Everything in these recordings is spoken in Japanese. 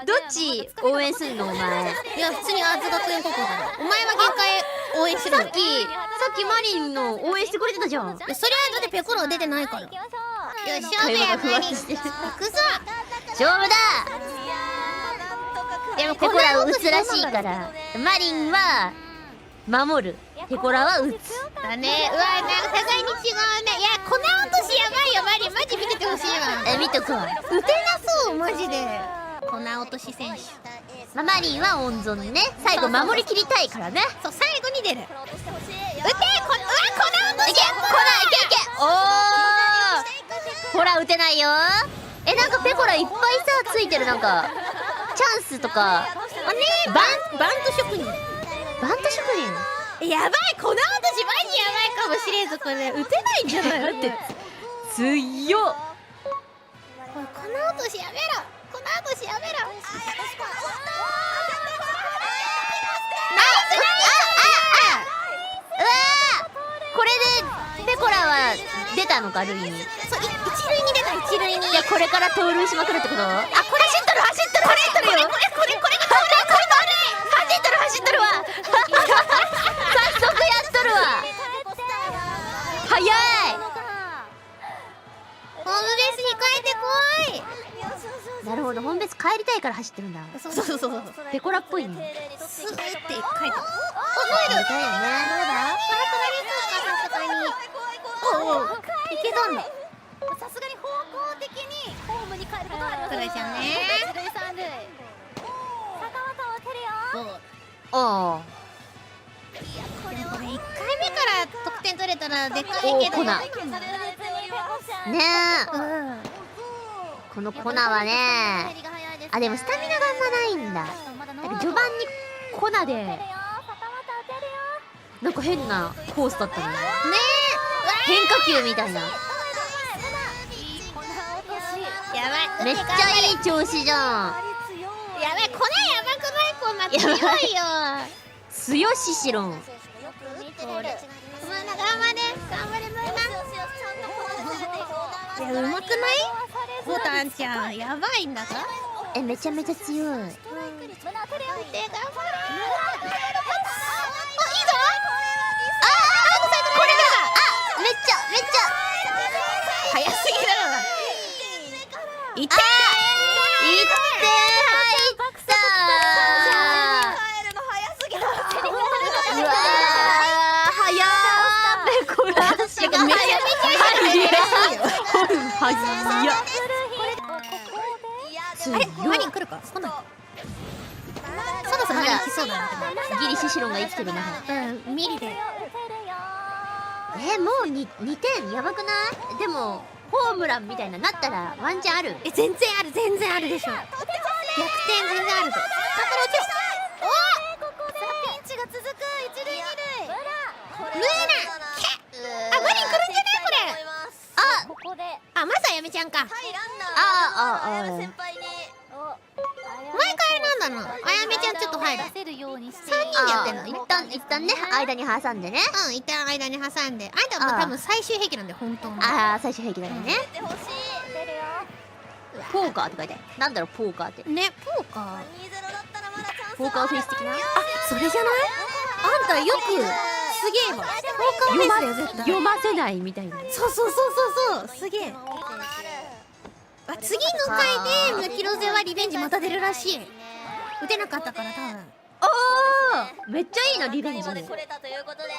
どっち応援すんのお前。いや普通にアーツ学園高校だろ。お前は限界応援してるの。さっきマリンの応援してくれてたじゃん。いやそれはだってペコロ出てないから。よし勝負会話がふやマリン。わっとしてる。行くぞ。勝負だ。でもペコラは打つらしいからマリンは守る、ペコラは打つだね。うわなんか互いに違うね。いや粉落としやばいよマリン。マジ見ててほしいわ。見とくわ。打てなそうマジで。粉落とし選手。マリンは温存ね。最後守りきりたいからね。そう最後に出る。打て粉落とし。いけ、コラいけいけ。おー、ほら打てないよ。なんかペコラいっぱいさついてる。なんかチャンスとか。あねバント職人。バント職人やばい粉落としマジやばいかもしれんぞこれ。打てないんじゃない。だって強っ。粉落としやめろ。粉落としやめろ。これでペコラは出たのか、塁に。そう一塁に出た。一塁に。じゃあこれから盗塁しまくるってこと？あ、これ走っとるよ。これが盗塁。走っとるわ。早速やっとるわ。早い。ホームベースに変えてこい。なるほど、本別帰りたいから走ってるんだ。そうペコラっぽいね。スーって書いて。おノイル。だよね。どうだ。さすがにおいけたんだ。さすがに方向的にホームに帰ることはありません。クラちゃんね。一塁三塁。坂本を蹴るよ。おー。これ1回目から得点取れたらでかいけど。コナ。ねえ。このコナはね。あ、でもスタミナがあんまないんだ。なんか序盤にコナでなんか変なコースだったのね。変化球みたいな。やばい。めっちゃいい調子じゃん。やばい。粉やばくない。こんな強いよ。強ししろん。ムーナ頑張れムーナ。いやうまくないボタンちゃん。やばいんだか。めちゃめちゃ強い。で頑張れ。いいぞ。これだ。めっちゃ早すぎだろ。いっていって入ったー。うわー早ー。ペコラ足がめちゃめちゃ早っ。あれマリン来るか。来ない。そろそろマリン来そうだな。ギリシシロンが生きてるな。ミリで。もう2点やばくない？でもホームランみたいななったらワンチャンある。全然あるでしょ。逆転全然あるぞ。タコロ落ちた。ピンチが続く一塁二塁。ムーナ。マリン来るんじゃないこれ。ここでまずはやめちゃんか。あ毎回なんだな。あやめちゃんちょっと入る。出せるようにして3人でやってんの。一旦ね間に挟んでね。一旦間に挟んで。あんたも多分最終兵器なんで本当の。最終兵器だよね。出るよ。ポーカーって書いてある。なんだろうポーカーって。ねポーカー。ポーカーフェイス的な。それじゃない？あんたよくすげえわ。ポーカーフェイスだよ絶対。読ませないみたいな。そうすげえ。次の回でムキロゼはリベンジまた出るらしい。打てなかったから多分。めっちゃいいなリベンジ。これたということで。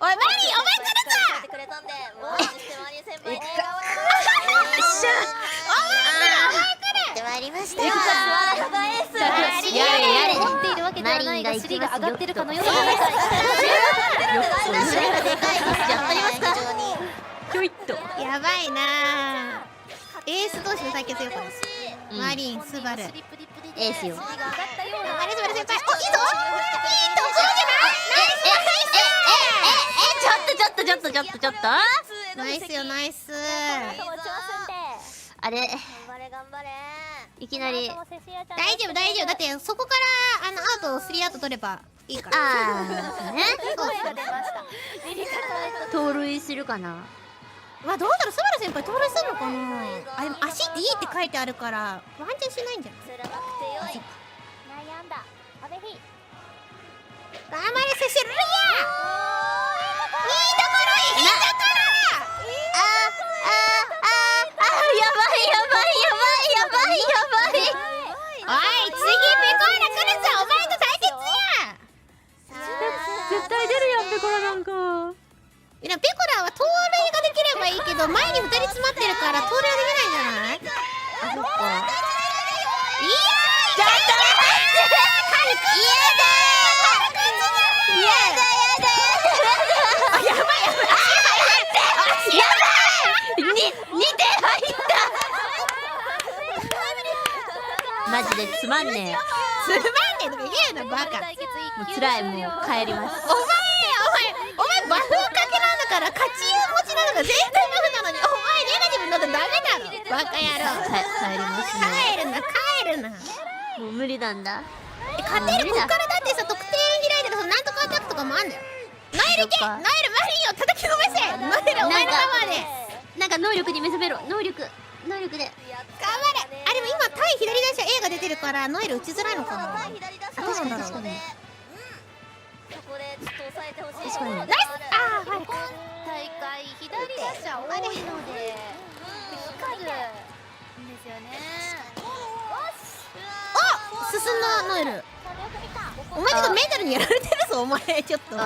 おいマリンお前来るぞ。くれたんで、もうしてマリン先輩。よっしゃ。ってまいりました。やれ持っているわけではないが、尻が上がってるかのような。よっしゃ。でかいです。じゃありますか。ひょいっと。やばいな。エース同士の対決よこれ。マリンスバル。エースよ。マリンスバル先輩。いいぞ。いいところじゃない。ちょっと。ナイスよナイス。あれ頑張れ。いきなり。大丈夫だってそこからアウト3アウト取ればいいから。ね。盗塁するかな。まあどうだろう、スバル先輩盗塁するのかな。あ、でも足 D って書いてあるからワンチャンしないんじゃない。釣らなくてよい。悩んだ阿部飛。頑張れセシルリア。いいところいいとこやばいやばいやばいやばいやばい。ろ。おい次ペコーラ来るぞ、お前と対決や。絶対出るやんペコラなんか。いやペコラは盗塁ができればいいけど前に2人詰まってるから盗塁はできないんじゃない。あ、そっか。いやーちょっと待って。やばい2点入ったマジでつまんねつまんねえとか言えなバカ。対決え。もう辛い、もう帰ります。お前バフかけなんだから勝ち持ちなのが絶対バフなのにお前ネガティブになったらダメだろバカ野郎。帰りますね。帰るなもう無理なんだ。勝てる。こっからだってさ得点開いてるそのなんとかアタックとかもあんだよ。ノエルけ、ノエルマリンを叩きのめせ。ノエルお前のパワーでなんか能力に目覚めろ。能力で頑張れ。あ、でも今対左打者 A が出てるからノエル打ちづらいのかな。左打者確かに確かに。そこでちょっと抑えてほしい。確かにナイス。あーファウル今大会左打者多いので光るんですよね。お進んだノエル。お前ちょっとメンタルにやられてるぞお前ちょっと。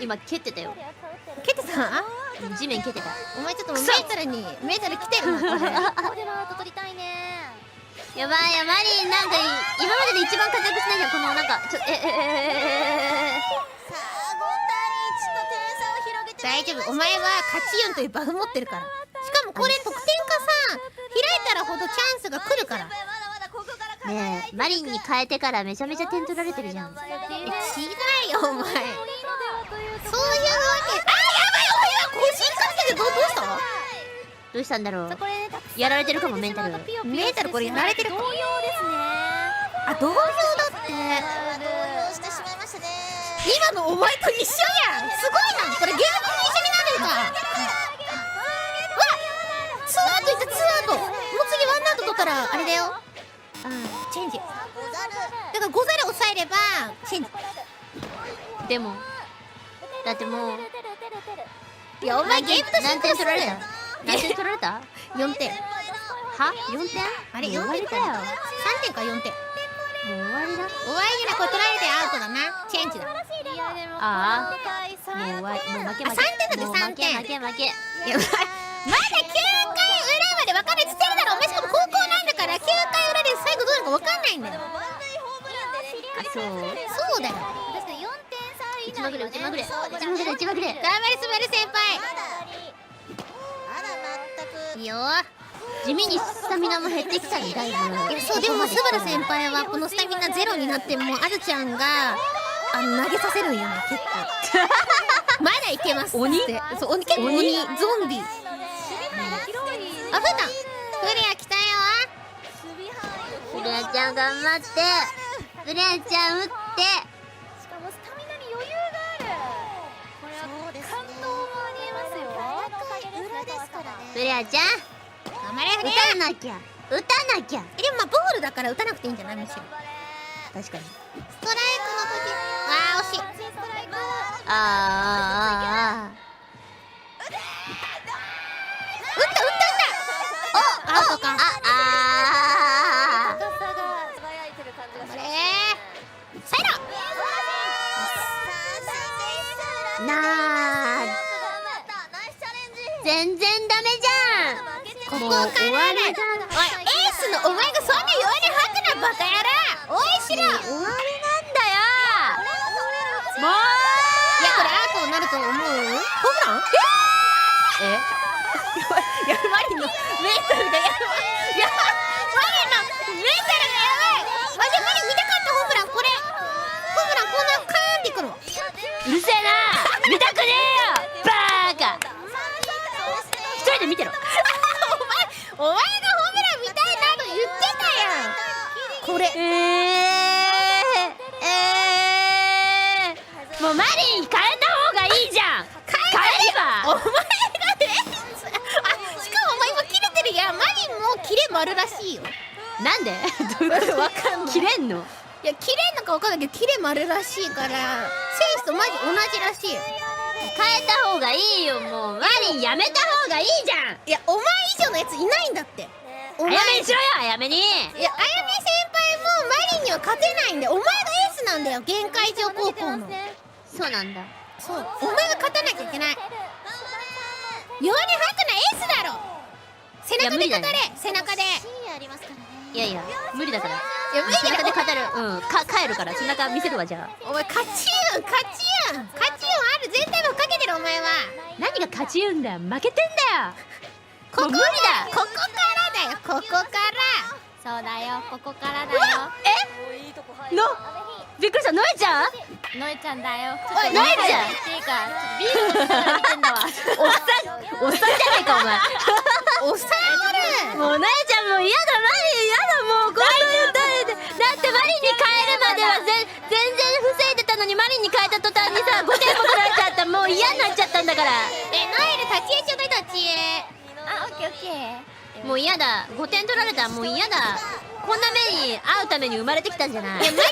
今蹴ってたよ。ケテさん地面蹴ってた。お前ちょっとメンタル来てるなこれ。ここではアウト取りたいね。やばいやマリンなんか今までで一番活躍しないじゃん。このなんかさあ5対1と点差を広げて大丈夫、お前は勝ち運というバフ持ってるから。しかもこれ得点がさ開いたらほどチャンスが来るから。まだまだここからねえマリンに変えてからめちゃめちゃ点取られてるじゃん。違うよお前。そういうわけ。あーやばい、お前は腰かけてどうした？どうしたんだろう。これやられてるかもメンタル。メンタルこれやられてるかも。同様ですね。あ、同様だって。動揺してしまいましたね。今のお前と一緒やん。すごいなこれゲームと一緒になるのか。わっツーアウトいったツーアウト。もう次ワンアウト取ったらあれだよ。チェンジ。だから5-0抑えればチェンジ。でもだってもういやお前ゲームと何点取られた？何点取られた？4点。は4点。あれ4もう終わり点かよ。だよ。 3点か4点。もう終わりだ。終わりだ。これ取られてアウトだな。チェンジだ。ああもう終わり。もう負け負け。3点だってもう3点。負け負け。いやまだ9回裏まで分かるっつってるだろ。お前しかも高校なんだから9回裏で最後どうなるか分かんないんだよ。そうそうだよ。確かに4点差以打ちまくれ打ちまくれそう打ちまくれ打ちまくれ。頑張れスバル先輩。まだ全くいいよ。地味にスタミナも減ってきたねだいぶ。いやそうでもスバル先輩はこのスタミナゼロになってもあるちゃんが投げさせるんよね結構。まだいけます鬼ってそう結構鬼ゾンビ。あ、ふうたんフレア来たよ。フレアちゃん頑張って。フレアちゃん打って。しかもスタミナに余裕がある。これは感動もありえますよ。裏ですからね。フレアちゃん頑張れフレ打たなきゃ打たなきゃ。ア。でもまあボールだから打たなくていいんじゃないむしろ。確かに。ストライクの時あー惜しい。ストライク。あアウトか。ああ高さが輝いてる感じがします。サイロなあ全然ダメじゃん。ここからだ。おいエースのお前がそんな弱音吐くなバカ野郎。おいしろ。いやこ終わりなんだよ。もうれアウトになると思う。ホームラン？えやばいのメンタルがやばい。やばいのメンタルがやばい。マジ見たかったホームランこれ。ホームランこんなカーンっていくの。うるせえな。見たくねえよバーカ。一人で見てろ。お前がホームラン見たいなと言ってたやん。これもうマリンに変えた方がいいじゃん。変えればお前がねんでどういうことわかんない。切れんの？いや切れんのかわかんないけどキレもあるらしいから選手とマジ同じらしいよ。変えた方がいいよ。もうマリンやめた方がいいじゃん。いやお前以上のやついないんだって。お前早めにしろよ。早めに。いやあやめ先輩もマリンには勝てないんで、お前がエースなんだよ、限界上高校の。そうなんだ。そう、お前が勝たなきゃいけない。弱音吐くな、エースだろ。背中で語れ、背中で。いやいや無理だから。いや無理背中だよ。で語る。帰るから背中見せるわ。じゃあお前勝ち運ある、全体もかけてるお前は。何が勝ち運だよ。負けてんだよ。ここもう無理だ。ここからだよ、ここから。そうだよ、ここからだうわよ。のびっくりした。ノエちゃんのえちゃんだよ。おいノエちゃんっていうかビール飲みながら見てんだわ。おっさんじゃねえかお前。おさまる。もうノエちゃんもう嫌だ。マリン嫌だ。もうこんなのだってマリンに変えるまでは全然防いでたのに、マリンに変えた途端にさ5点も取られちゃった。もう嫌になっちゃったんだから。ノエル立ち絵ちょうだい、立ち絵。あ、オッケーオッケー。もう嫌だ。5点取られたらもう嫌だ。こんな目に遭うために生まれてきたんじゃない。いやマ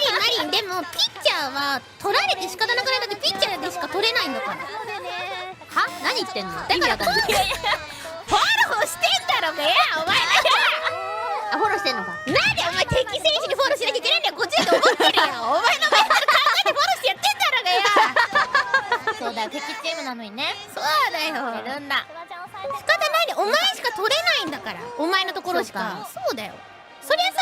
リンでもピッチャーは取られて仕方なくなる。だってピッチャーでしか取れないんだから。は何言ってんの。だからフォローしてんだろうがや、お前あフォローしてんのか。なんでお前敵選手にフォローしなきゃいけないんだよ、こっちだと思ってるよ。お前のメンタル考えてフォローしてやってんだろうがや。そうだよ、敵チームなのにね。そうだよ、やるんだ。仕方ないで、お前しか取れないんだから、お前のところしか。そうだよ。そりゃさ、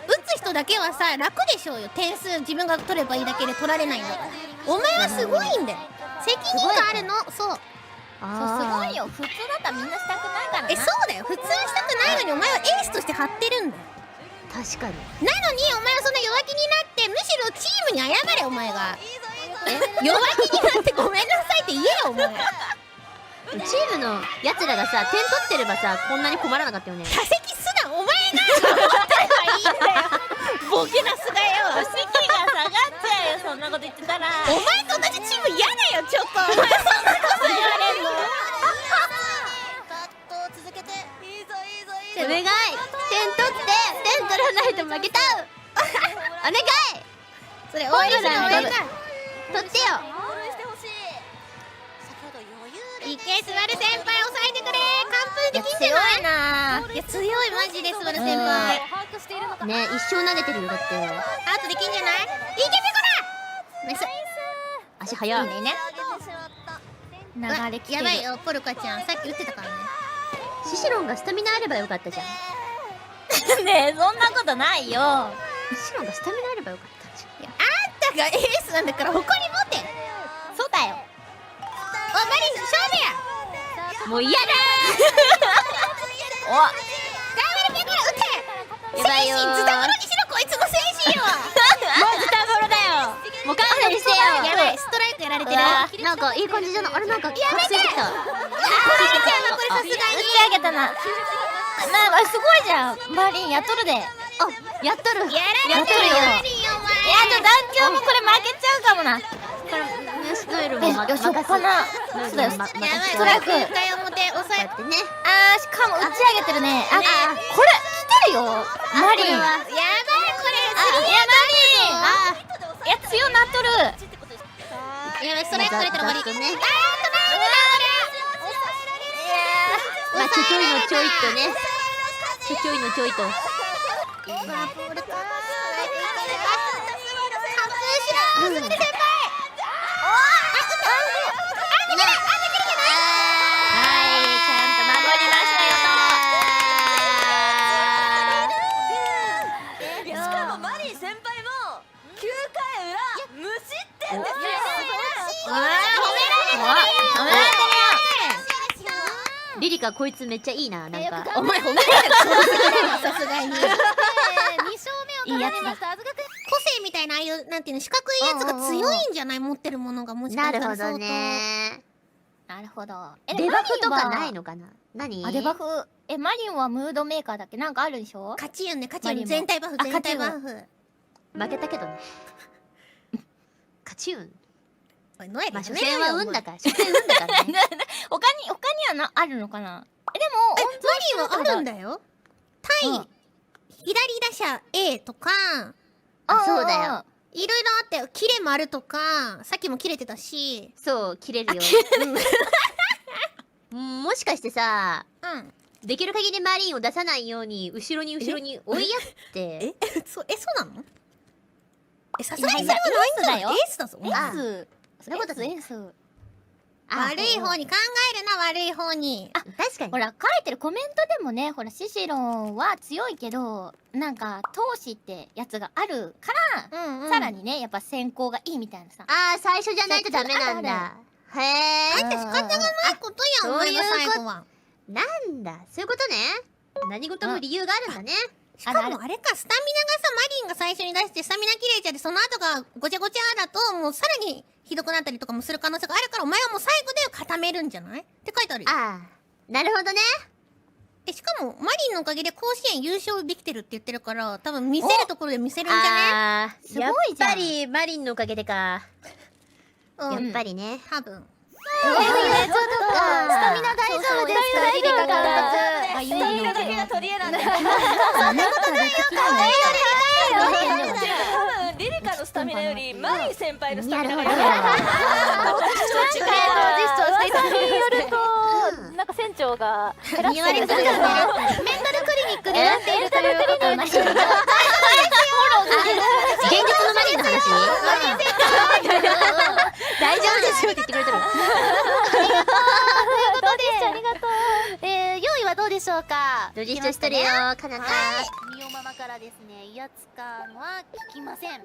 打つ人だけはさ楽でしょうよ。点数自分が取ればいいだけで取られないんだから。お前はすごいんだよ、責任があるの。そうそう、すごいよ。普通だったらみんなしたくないからな。そうだよ、普通はしたくないのにお前はエースとして張ってるんだよ。確かに。なのにお前はそんな弱気になって、むしろチームに謝れ、お前が。弱気になってごめんなさいって言えよ、お前。チームのやつらがさ点取ってればさこんなに困らなかったよね。多席すな、お前が守ってればいいんだよ。ボケなすがよ。士気が下がっちゃうよ、そんなこと言ってたら。お前と同じチーム嫌だよ、ちょっと。お前そんなこと言われんの。お願い。点取って点取らないと負けた。お願い。それ応援する応援だ。取ってよ。いけ、スバル先輩抑えてくれ。完封できんじゃない？強いな。いや強い、マジでスバル先輩。ね一生投げてるよだって。アウトできんじゃない？いけ、ペコラ。ナイス。足速い。いいね。流れ来てる。やばいよ、ポルカちゃんさっき打ってたからね。シシロンがスタミナあればよかったじゃん。ねえ、そんなことないよ。シシロンがスタミナあればよかったじゃん。あんたがエースなんだから誇り持て。そうだよ。お、マリン勝負や。もう嫌だお、頑張れ、ペコラ打て。やばいよー。精神ズタボロにしろ、こいつの精神を。もうズタボロだよ。もう勘弁してよ。やばい、ストライクやられてる。なんかいい感じじゃない。あれなんか覚醒してきた。取られちゃうの、これさすがに。打ち上げたな。なあ、すごいじゃん。マリンやっとるで。あやっとる。やられてるよ、マリン、お前。いや、団長もこれ負けちゃうかもな。これノエルもよし、おっかな。そうだよ。やばい、ストライク。1回表抑え。やってね。あー、しかも打ち上げてるね。あ、これ来てるよ。マリン。これはやばい、これ。いや、マリン。いや、強なっとる。やばい、ストライク取れたら終わり。ね。トライクだ、まあちょちょいのちょいとね。ちょちょいのちょいと。これ。ポルカ。完封しろ、すぐで先輩。しかもマリン先輩も9回裏無失点ですよ。リリカこいつめっちゃいいな。なんかお前褒められた、さすがに。いいやつだ。個性みたいな、ああいうなんていうの、四角いやつが強いんじゃない？持ってるものがもしかしたらなるほど相当。ね。なるほど。デバフとかないのかな。何？あ、デバフ。マリンはムードメーカーだっけ？なんかあるでしょ？勝ち運ね、勝ち運。マリンも全体バフ、あ全体バフ。負けたけどね。勝ち運。おい、ノエルまあ所やめろよ、詮は運だから。所詮運だからね。他にはあるのかな？でも、マリンはあるんだよ。対、左打者 A とか、あ、そうだよ。いろいろあって、キレ丸とか、さっきも切れてたし。そう、切れるよ。もしかしてさ、できる限りマリンを出さないように、後ろに追いやって。そうなの？さすがにそれはないんだよ。エースだぞ。そんなことない。悪い方に考えるな、悪い方に。あ、確かに。ほら書いてるコメントでもね、ほらシシロンは強いけどなんか闘志ってやつがあるから、さらにねやっぱ先行がいいみたいなさ。ああ、最初じゃないとダメなんだ。へえ。あんた仕方がないことやん、お前が最後は。なんだ、そういうことね。何事も理由があるんだね。しかもあれか、スタミナがさ、マリンが最初に出してスタミナ切れちゃって、その後がごちゃごちゃだと、もうさらにひどくなったりとかもする可能性があるから、お前はもう最後で固めるんじゃないって書いてあるよ。ああ、なるほどね。しかも、マリンのおかげで甲子園優勝できてるって言ってるから、多分見せるところで見せるんじゃね？ああ、すごいじゃん。やっぱりマリンのおかげでか。やっぱりね。多分。ちょっとスタミナ大丈夫ですか？リリカ監督。スタミナだけが取り柄なんだよ。そんなことないよ。多分リリカのスタミナよりマリン先輩のスタミナがなるほど。実によるとなんか船長が減らしてるメンタルクリニックでやっているということを現実のマリンの話？大丈夫ですよって言ってくれてる。ありがとう。4位はどうでしょうか？ロジストしてるよ、かなた。みおママからですね、威圧感は聞きません。あれ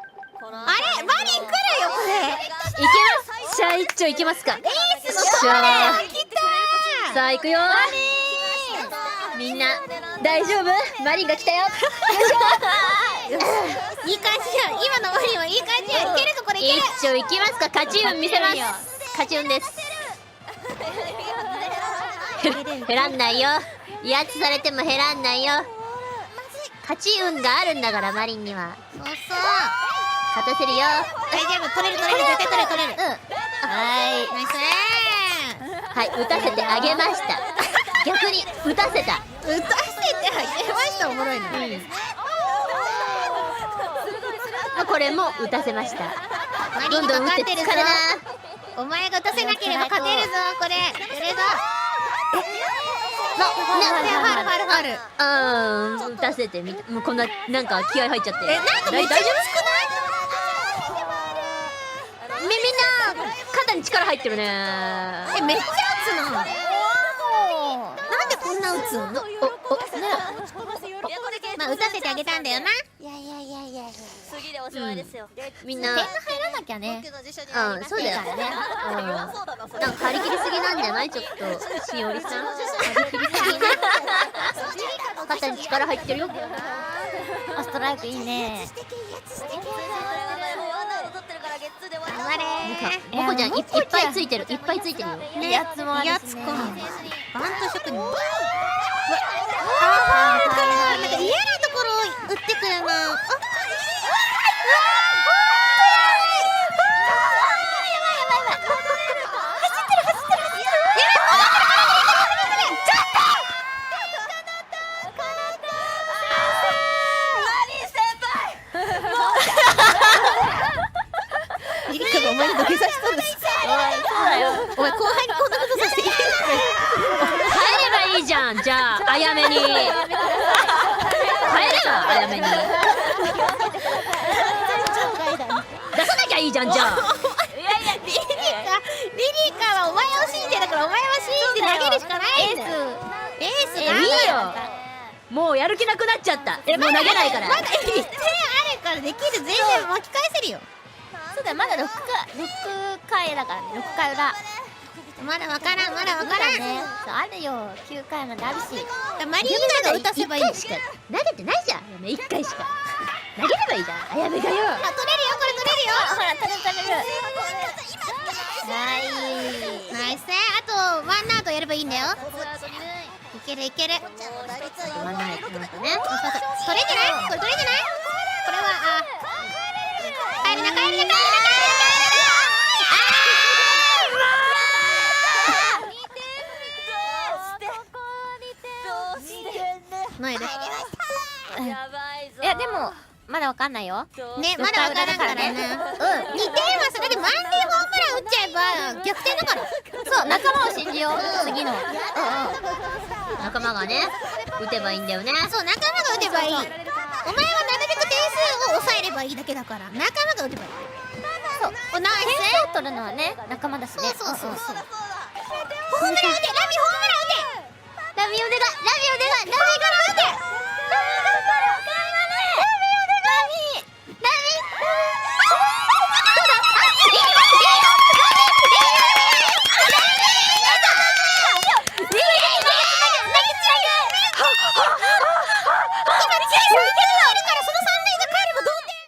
マリン来るよ、これ。いけます。シャイッチョいけますか？エースの勝利。さあ行くよ。みんな大丈夫？マリンが来たよ。いい感じや。今のマリンはいい感じや。いけるぞ、これいける。一丁いきますか？勝ち運見せます。勝ち運です。減らんないよ。威圧されても減らんないよ。勝ち運があるんだからマリンには。そう。勝たせるよ。大丈夫、取れる、絶対取れる。はい。ナイスはい、打たせてあげました。逆に打たせた。打たせてあげました。おもろいな。これも打たせました。マリンにどんどん打ってかかってるぞ疲れな。。お前が打たせなければ勝てるぞ、これ。やるぞ。ファル。打たせてみた。もうこんな、なんか気合入っちゃって。なんかめっちゃ大丈夫？みんな、肩に力入ってるね。めっちゃ打つな。なんでこんな打つの？まあ打たせてあげたんだよな。次でおしまいですよ。みんな、点が入らなきゃね。そうだよね。なんか張り切りすぎなんじゃない？ちょっと、しおりさん。張り切りすぎね。肩に力入ってるよ。ストライクいいね。頑張れー。モコちゃんいっぱいついてる。いっぱいついてるよ。ね、やつもあるしね。バント職人。なんか嫌なところを打ってくるな。リリカがお前に土下座したんです。お前後輩にこんなことさせていいんですか？帰ればいいじゃん。じゃあ、あやめに。帰ればあやめに。出さなきゃいいじゃん、じゃあ。リリカはお前を信じてだからお前は信じて投げるしかないんだよ。エースいいよ。もうやる気なくなっちゃった。もう投げないから。まだ1点あるからできる。全然巻き返せるよ。そうだよ、まだ6回だからね。6回裏。まだわからん。ね。あるよ。9回まであるし。マリーナが打たせばいい。1回しか投げてないじゃん。1回しか。投げればいいじゃん。あやめがよ。取れるよ、これ取れるよ。ほら、取れる。ナイス。あとワンアウトやればいいんだよ。いける。ワンナイトなんかね。取れんじゃない？これ取れんじゃない？これは帰るな。ないで。やばい。まだわかんないよ。ね、まだわからんからね。2点はさ、だって満塁ホームラン打っちゃえば逆転だから。そう、仲間を信じよう。次の。仲間がね打てばいいんだよね。そう、仲間が打てばいい。お前はなるべく点数を抑えればいいだけだから、仲間が打てばいい。そう、ナイス。点数を取るのはね、仲間だしね。そう。ホームラン打て